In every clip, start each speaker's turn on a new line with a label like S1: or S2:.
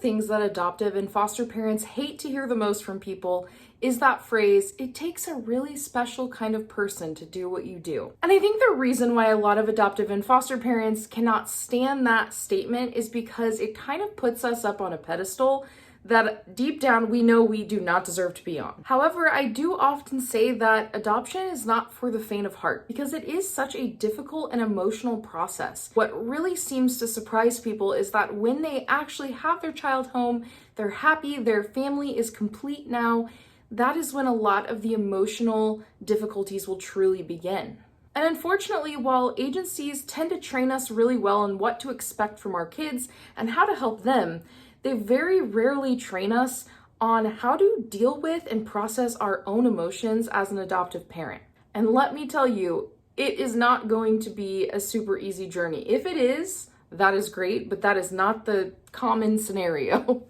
S1: things that adoptive and foster parents hate to hear the most from people is that phrase, "it takes a really special kind of person to do what you do." And I think the reason why a lot of adoptive and foster parents cannot stand that statement is because it kind of puts us up on a pedestal that deep down we know we do not deserve to be on. However, I do often say that adoption is not for the faint of heart because it is such a difficult and emotional process. What really seems to surprise people is that when they actually have their child home, they're happy, their family is complete now, that is when a lot of the emotional difficulties will truly begin. And unfortunately, while agencies tend to train us really well on what to expect from our kids and how to help them, they very rarely train us on how to deal with and process our own emotions as an adoptive parent. And let me tell you, it is not going to be a super easy journey. If it is, that is great, but that is not the common scenario.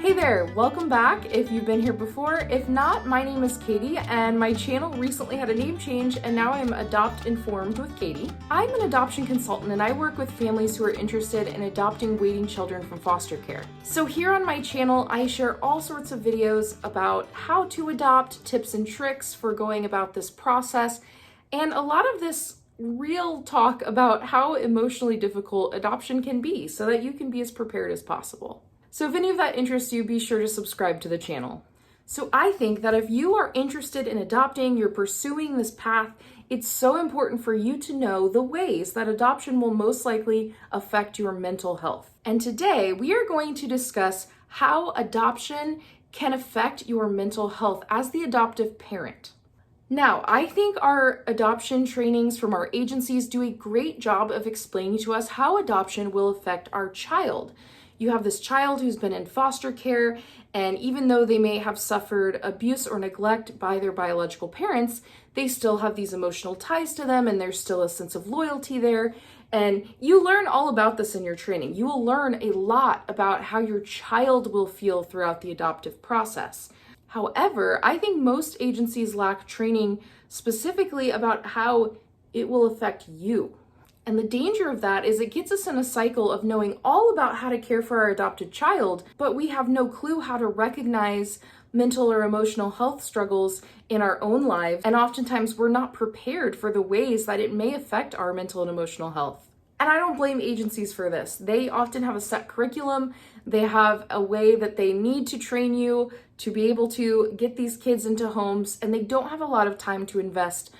S1: Hey there, welcome back if you've been here before. If not, my name is Katie and my channel recently had a name change and now I'm Adopt Informed with Katie. I'm an adoption consultant and I work with families who are interested in adopting waiting children from foster care. So here on my channel, I share all sorts of videos about how to adopt, tips and tricks for going about this process, and a lot of this real talk about how emotionally difficult adoption can be so that you can be as prepared as possible. So if any of that interests you, be sure to subscribe to the channel. So I think that if you are interested in adopting, you're pursuing this path, it's so important for you to know the ways that adoption will most likely affect your mental health. And today we are going to discuss how adoption can affect your mental health as the adoptive parent. Now, I think our adoption trainings from our agencies do a great job of explaining to us how adoption will affect our child. You have this child who's been in foster care, and even though they may have suffered abuse or neglect by their biological parents, they still have these emotional ties to them and there's still a sense of loyalty there. And you learn all about this in your training. You will learn a lot about how your child will feel throughout the adoptive process. However, I think most agencies lack training specifically about how it will affect you. And the danger of that is it gets us in a cycle of knowing all about how to care for our adopted child, but we have no clue how to recognize mental or emotional health struggles in our own lives. And oftentimes we're not prepared for the ways that it may affect our mental and emotional health. And I don't blame agencies for this. They often have a set curriculum. They have a way that they need to train you to be able to get these kids into homes, and they don't have a lot of time to invest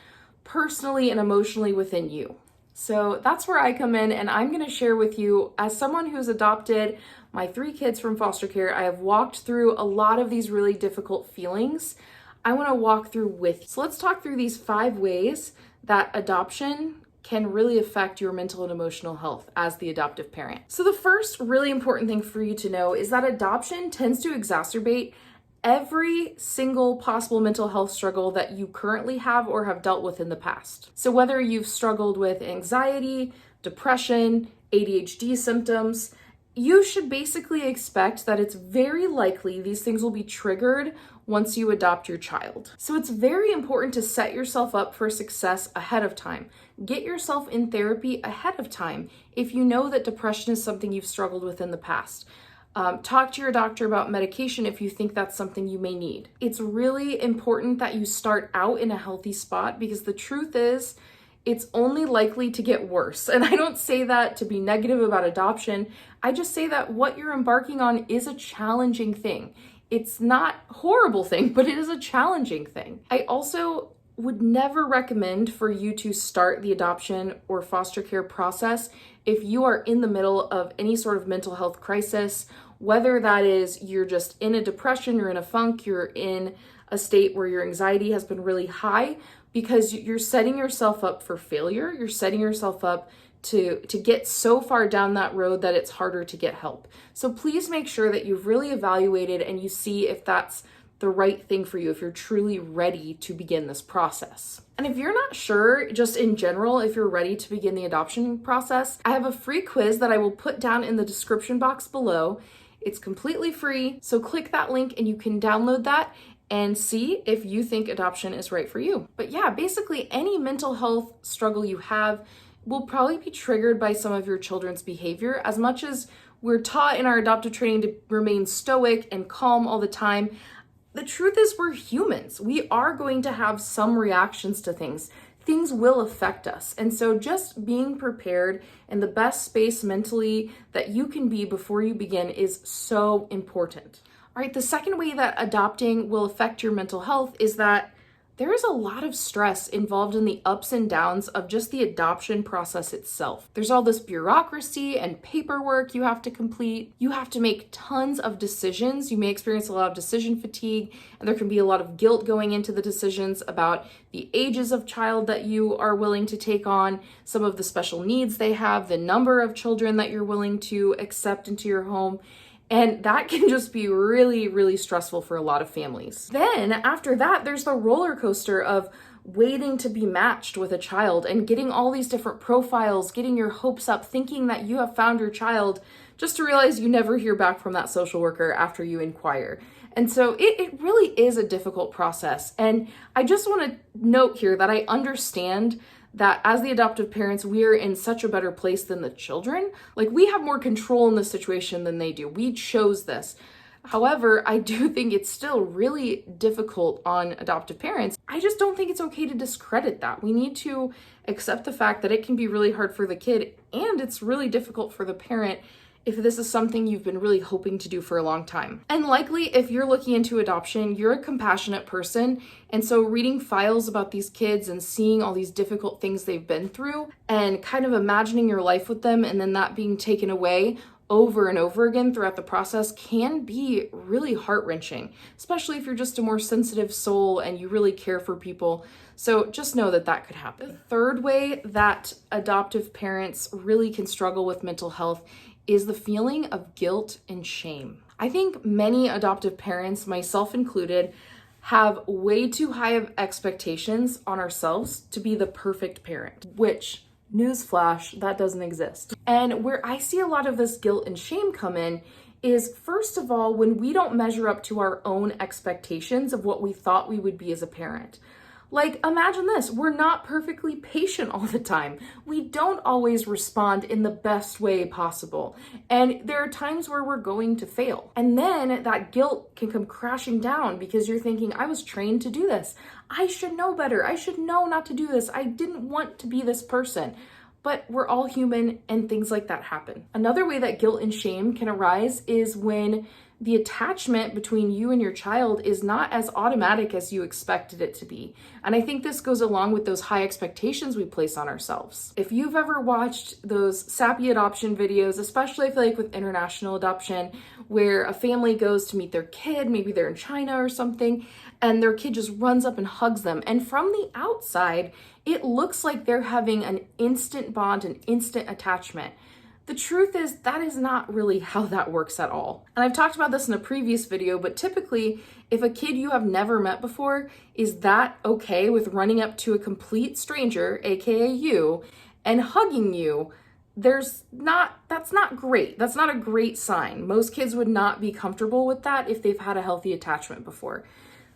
S1: personally and emotionally within you. So that's where I come in, and I'm going to share with you, as someone who's adopted my 3 kids from foster care, I have walked through a lot of these really difficult feelings. I want to walk through with you. So let's talk through these 5 ways that adoption can really affect your mental and emotional health as the adoptive parent. So the first really important thing for you to know is that adoption tends to exacerbate every single possible mental health struggle that you currently have or have dealt with in the past. So whether you've struggled with anxiety, depression, ADHD symptoms, you should basically expect that it's very likely these things will be triggered once you adopt your child. So it's very important to set yourself up for success ahead of time. Get yourself in therapy ahead of time if you know that depression is something you've struggled with in the past. Talk to your doctor about medication if you think that's something you may need. It's really important that you start out in a healthy spot because the truth is, it's only likely to get worse. And I don't say that to be negative about adoption. I just say that what you're embarking on is a challenging thing. It's not a horrible thing, but it is a challenging thing. I also would never recommend for you to start the adoption or foster care process if you are in the middle of any sort of mental health crisis, whether that is you're just in a depression, you're in a funk, you're in a state where your anxiety has been really high, because you're setting yourself up for failure. You're setting yourself up to get so far down that road that it's harder to get help. So please make sure that you've really evaluated and you see if that's the right thing for you, if you're truly ready to begin this process. And if you're not sure, just in general, if you're ready to begin the adoption process, I have a free quiz that I will put down in the description box below. It's completely free, so click that link and you can download that and see if you think adoption is right for you. But yeah, basically any mental health struggle you have, will probably be triggered by some of your children's behavior. As much as we're taught in our adoptive training to remain stoic and calm all the time, the truth is we're humans. We are going to have some reactions to things. Things will affect us. And so just being prepared in the best space mentally that you can be before you begin is so important. All right, the second way that adopting will affect your mental health is that there is a lot of stress involved in the ups and downs of just the adoption process itself. There's all this bureaucracy and paperwork you have to complete. You have to make tons of decisions. You may experience a lot of decision fatigue, and there can be a lot of guilt going into the decisions about the ages of child that you are willing to take on, some of the special needs they have, the number of children that you're willing to accept into your home. And that can just be really, really stressful for a lot of families. Then after that, there's the roller coaster of waiting to be matched with a child and getting all these different profiles, getting your hopes up, thinking that you have found your child, just to realize you never hear back from that social worker after you inquire. And so it really is a difficult process. And I just want to note here that I understand that as the adoptive parents, we are in such a better place than the children. Like, we have more control in this situation than they do. We chose this. However, I do think it's still really difficult on adoptive parents. I just don't think it's okay to discredit that. We need to accept the fact that it can be really hard for the kid, and it's really difficult for the parent if this is something you've been really hoping to do for a long time. And likely, if you're looking into adoption, you're a compassionate person. And so reading files about these kids and seeing all these difficult things they've been through and kind of imagining your life with them and then that being taken away over and over again throughout the process can be really heart-wrenching, especially if you're just a more sensitive soul and you really care for people. So just know that that could happen. The third way that adoptive parents really can struggle with mental health is the feeling of guilt and shame. I think many adoptive parents, myself included, have way too high of expectations on ourselves to be the perfect parent, which, newsflash, that doesn't exist. And where I see a lot of this guilt and shame come in is, first of all, when we don't measure up to our own expectations of what we thought we would be as a parent. Like, imagine this, we're not perfectly patient all the time. We don't always respond in the best way possible. And there are times where we're going to fail. And then that guilt can come crashing down because you're thinking, I was trained to do this. I should know better. I should know not to do this. I didn't want to be this person. But we're all human and things like that happen. Another way that guilt and shame can arise is when the attachment between you and your child is not as automatic as you expected it to be. And I think this goes along with those high expectations we place on ourselves. If you've ever watched those sappy adoption videos, especially I feel like with international adoption, where a family goes to meet their kid, maybe they're in China or something, and their kid just runs up and hugs them. And from the outside, it looks like they're having an instant bond, an instant attachment. The truth is that is not really how that works at all. And I've talked about this in a previous video, but typically if a kid you have never met before is that okay with running up to a complete stranger, aka you, and hugging you, that's not great. That's not a great sign. Most kids would not be comfortable with that if they've had a healthy attachment before.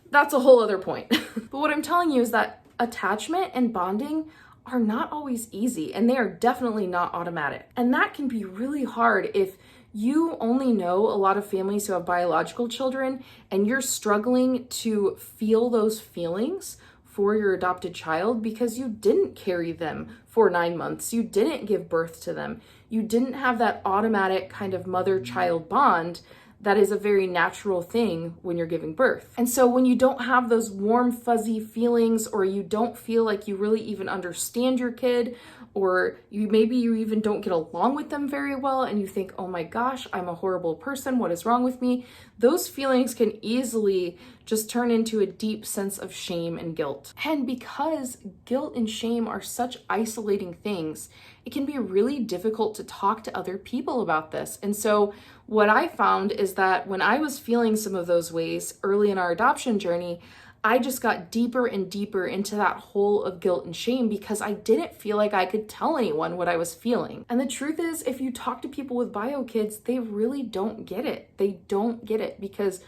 S1: That's a whole other point. But what I'm telling you is that attachment and bonding are not always easy, and they are definitely not automatic. And that can be really hard if you only know a lot of families who have biological children and you're struggling to feel those feelings for your adopted child because you didn't carry them for 9 months, you didn't give birth to them, you didn't have that automatic kind of mother-child bond that is a very natural thing when you're giving birth. And so when you don't have those warm, fuzzy feelings, or you don't feel like you really even understand your kid, or maybe you even don't get along with them very well, and you think, oh my gosh, I'm a horrible person, what is wrong with me? Those feelings can easily just turn into a deep sense of shame and guilt. And because guilt and shame are such isolating things, it can be really difficult to talk to other people about this. And so what I found is that when I was feeling some of those ways early in our adoption journey, I just got deeper and deeper into that hole of guilt and shame because I didn't feel like I could tell anyone what I was feeling. And the truth is, if you talk to people with bio kids, they really don't get it. They don't get it because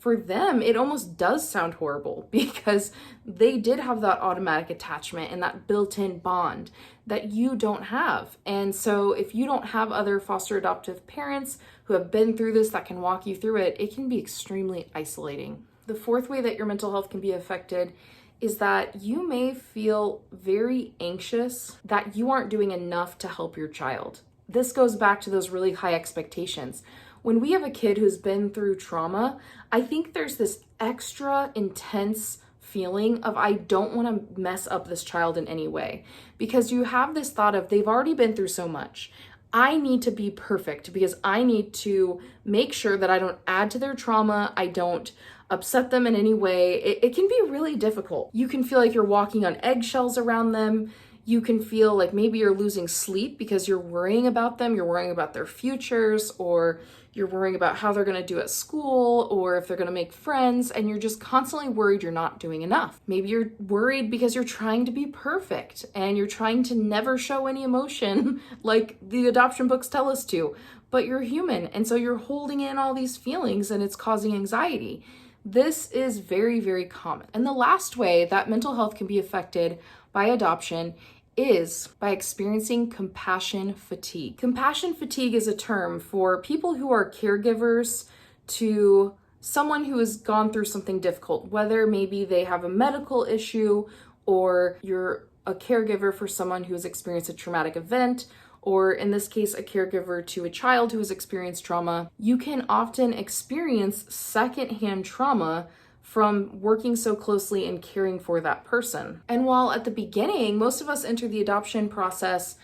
S1: for them, it almost does sound horrible because they did have that automatic attachment and that built-in bond that you don't have. And so if you don't have other foster adoptive parents who have been through this that can walk you through it, it can be extremely isolating. The fourth way that your mental health can be affected is that you may feel very anxious that you aren't doing enough to help your child. This goes back to those really high expectations. When we have a kid who's been through trauma, I think there's this extra intense feeling of I don't want to mess up this child in any way, because you have this thought of they've already been through so much. I need to be perfect because I need to make sure that I don't add to their trauma. I don't upset them in any way. It can be really difficult. You can feel like you're walking on eggshells around them. You can feel like maybe you're losing sleep because you're worrying about them. You're worrying about their futures, or you're worrying about how they're going to do at school, or if they're going to make friends, and you're just constantly worried you're not doing enough. Maybe you're worried because you're trying to be perfect and you're trying to never show any emotion like the adoption books tell us to, but you're human. And so you're holding in all these feelings and it's causing anxiety. This is very, very common. And the last way that mental health can be affected by adoption is by experiencing compassion fatigue. Compassion fatigue is a term for people who are caregivers to someone who has gone through something difficult, whether maybe they have a medical issue, or you're a caregiver for someone who has experienced a traumatic event, or in this case, a caregiver to a child who has experienced trauma. You can often experience secondhand trauma from working so closely and caring for that person. And while at the beginning, most of us enter the adoption process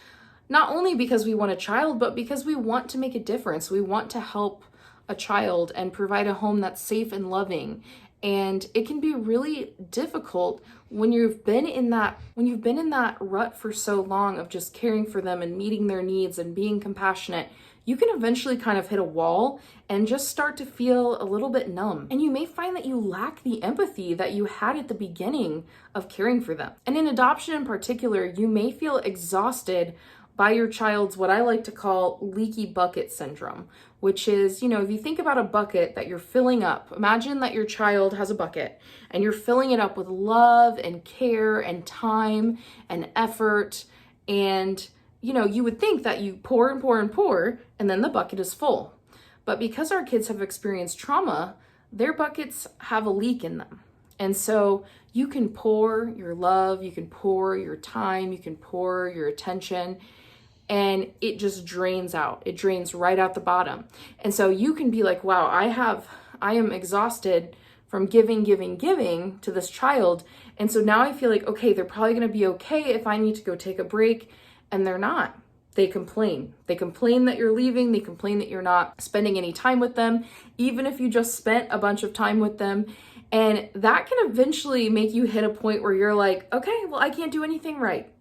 S1: not only because we want a child, but because we want to make a difference. We want to help a child and provide a home that's safe and loving. And it can be really difficult when you've been in that rut for so long of just caring for them and meeting their needs and being compassionate. You can eventually kind of hit a wall and just start to feel a little bit numb. And you may find that you lack the empathy that you had at the beginning of caring for them. And in adoption in particular, you may feel exhausted by your child's, what I like to call, leaky bucket syndrome, which is, if you think about a bucket that you're filling up, imagine that your child has a bucket and you're filling it up with love and care and time and effort. And you would think that you pour and pour and pour, and then the bucket is full. But because our kids have experienced trauma, their buckets have a leak in them. And so you can pour your love, you can pour your time, you can pour your attention, and it just drains out. It drains right out the bottom. And so you can be like, wow, I am exhausted from giving to this child. And so now I feel like, okay, they're probably going to be okay if I need to go take a break. And they're not. They complain. They complain that you're leaving. They complain that you're not spending any time with them, even if you just spent a bunch of time with them. And that can eventually make you hit a point where you're like, okay, well, I can't do anything right.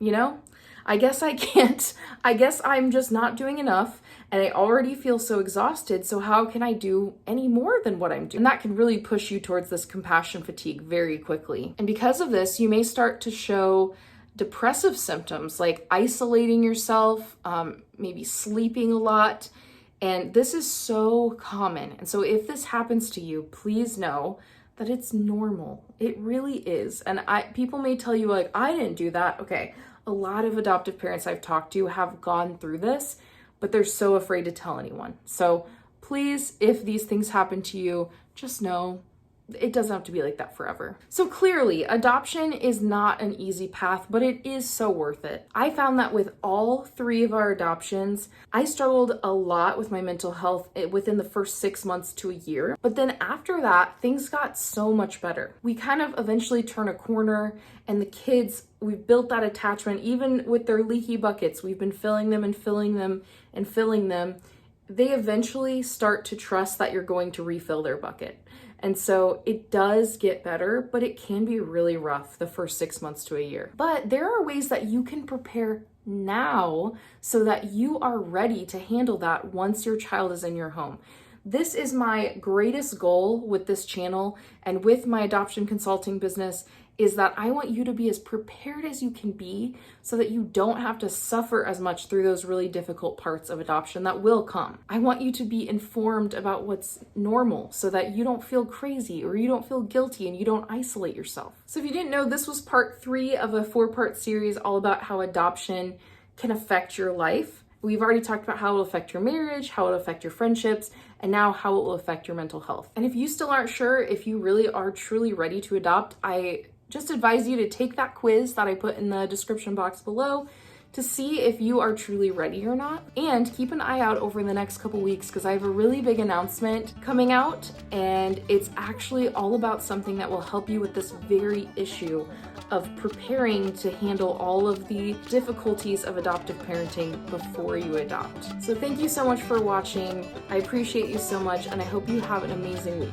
S1: I guess I can't. I guess I'm just not doing enough. And I already feel so exhausted. So how can I do any more than what I'm doing? And that can really push you towards this compassion fatigue very quickly. And because of this, you may start to show depressive symptoms like isolating yourself, maybe sleeping a lot. And this is so common. And so if this happens to you, please know that it's normal. It really is. And people may tell you like, I didn't do that. Okay. A lot of adoptive parents I've talked to have gone through this, but they're so afraid to tell anyone. So please, if these things happen to you, just know it doesn't have to be like that forever. So clearly, adoption is not an easy path, but it is so worth it. I found that with all 3 of our adoptions, I struggled a lot with my mental health within the first 6 months to a year. But then after that, things got so much better. We kind of eventually turn a corner, and the kids, we've built that attachment. Even with their leaky buckets, we've been filling them and filling them and filling them. They eventually start to trust that you're going to refill their bucket. And so it does get better, but it can be really rough the first 6 months to a year. But there are ways that you can prepare now so that you are ready to handle that once your child is in your home. This is my greatest goal with this channel and with my adoption consulting business, is that I want you to be as prepared as you can be so that you don't have to suffer as much through those really difficult parts of adoption that will come. I want you to be informed about what's normal so that you don't feel crazy or you don't feel guilty and you don't isolate yourself. So if you didn't know, this was part 3 of a 4-part series all about how adoption can affect your life. We've already talked about how it will affect your marriage, how it will affect your friendships, and now how it will affect your mental health. And if you still aren't sure if you really are truly ready to adopt, I just advise you to take that quiz that I put in the description box below to see if you are truly ready or not. And keep an eye out over the next couple weeks because I have a really big announcement coming out, and it's actually all about something that will help you with this very issue of preparing to handle all of the difficulties of adoptive parenting before you adopt. So thank you so much for watching. I appreciate you so much, and I hope you have an amazing week.